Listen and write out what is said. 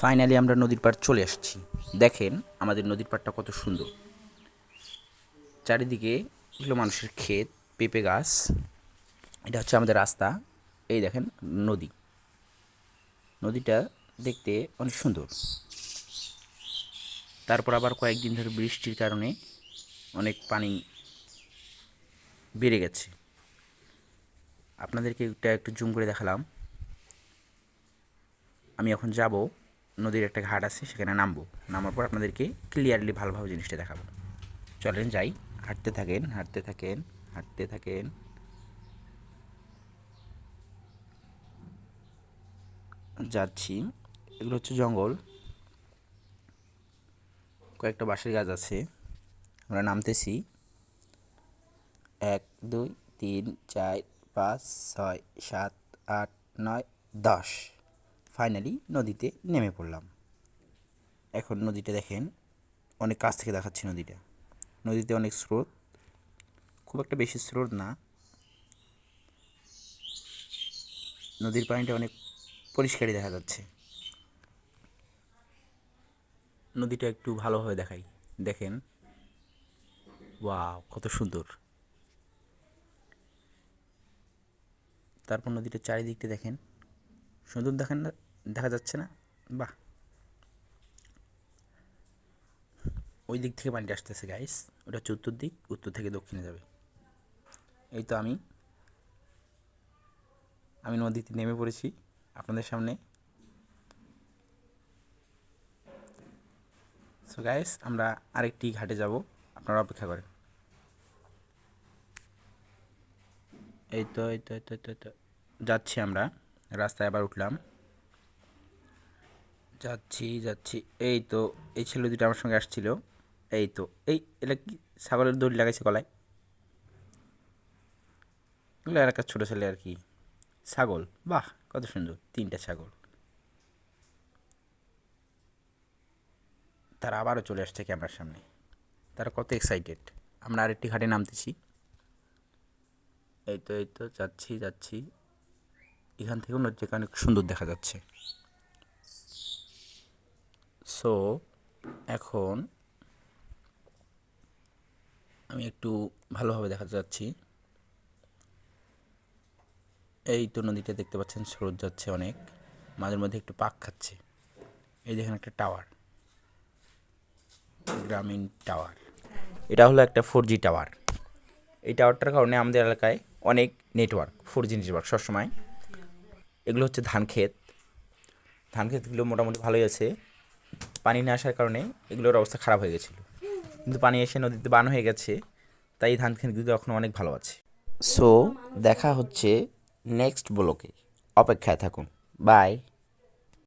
Finally আমরা নদীর পাড় চলে আসছি। দেখেন আমাদের নদীর পাড়টা কত সুন্দর। চারিদিকে এগুলো মানুষের ক্ষেত, পেঁপে গাছ। এটা হচ্ছে আমাদের রাস্তা। এই দেখেন নদী। নদীটা দেখতে অনেক সুন্দর। তারপর আবার কয়েকদিন ধরে বৃষ্টির কারণে অনেক পানি বেড়ে গেছে। আপনাদেরকে এটা একটু জুম করে দেখালাম। আমি এখন যাব, নদীর একটা ঘাট আছে, সেখানে নামবো। নামার পর আপনাদেরকে ক্লিয়ারলি ভালোভাবে জিনিসটা দেখাবো। চলেন যাই। হাঁটতে থাকেন, হাঁটতে থাকেন, হাঁটতে থাকেন। যাচ্ছি। এগুলো হচ্ছে জঙ্গল, কয়েকটা বাঁশের গাছ আছে। আমরা নামতেছি। 1 2 3 4 5 6 7 8 9 10। ফাইনালি নদীতে নেমে পড়লাম। এখন নদীটা দেখেন, অনেক কাছ থেকে দেখাচ্ছি নদীটা। নদীতে অনেক স্রোত, খুব একটা বেশি স্রোত না। নদীর পানিটা অনেক পরিষ্কারই দেখা যাচ্ছে। নদীটা একটু ভালোভাবে দেখাই। দেখেন, ওয়াও কত সুন্দর। তারপর নদীটার চারিদিকটা দেখেন, সুন্দর দেখেন না? দেখা যাচ্ছে না? বাহ। ওই দিক থেকে পানিটা আসতেছে গাইস। ওটা হচ্ছে উত্তর দিক, উত্তর থেকে দক্ষিণে যাবে। এই তো আমি আমি নদীতে নেমে পড়েছি আপনাদের সামনে। সো গাইস, আমরা আরেকটি ঘাটে যাব, আপনারা অপেক্ষা করেন। এই তো যাচ্ছি আমরা। রাস্তায় আবার উঠলাম। যাচ্ছি। এই তো, এই ছেলে দুটো আমার সঙ্গে আসছিল। এই তো, এটা কি ছাগলের দড়ি লাগাইছে গলায়? এগুলো এলাকার ছোটো ছেলে আর কি। ছাগল, বাহ কত সুন্দর, 3টা ছাগল। তারা আবারও চলে আসছে ক্যামেরার সামনে। তারা কত এক্সাইটেড। আমরা আরেকটি ঘাটে নামতেছি। এই তো যাচ্ছি। এখান থেকেও নদীটাকে অনেক সুন্দর দেখা যাচ্ছে। সো এখন আমি একটু ভালোভাবে দেখা যাচ্ছি। এই তো নদীটা দেখতে পাচ্ছেন, স্রোত যাচ্ছে অনেক, মাঝে মধ্যে একটু পাক খাচ্ছে। এই দেখেন একটা টাওয়ার, গ্রামীণ টাওয়ার। এটা হলো একটা 4G টাওয়ার। এই টাওয়ারটার কারণে আমাদের এলাকায় অনেক নেটওয়ার্ক, 4G নেটওয়ার্ক সবসময়। এগুলো হচ্ছে ধান ক্ষেত। ধান ক্ষেতগুলো মোটামুটি ভালোই আছে। পানি না আসার কারণে এগুলোর অবস্থা খারাপ হয়ে গেছিলো, কিন্তু পানি এসে নদীতে বান হয়ে গেছে, তাই ধান ক্ষেতগুলো এখন অনেক ভালো আছে। সো দেখা হচ্ছে নেক্সট ব্লকে, অপেক্ষায় থাকুন। বাই।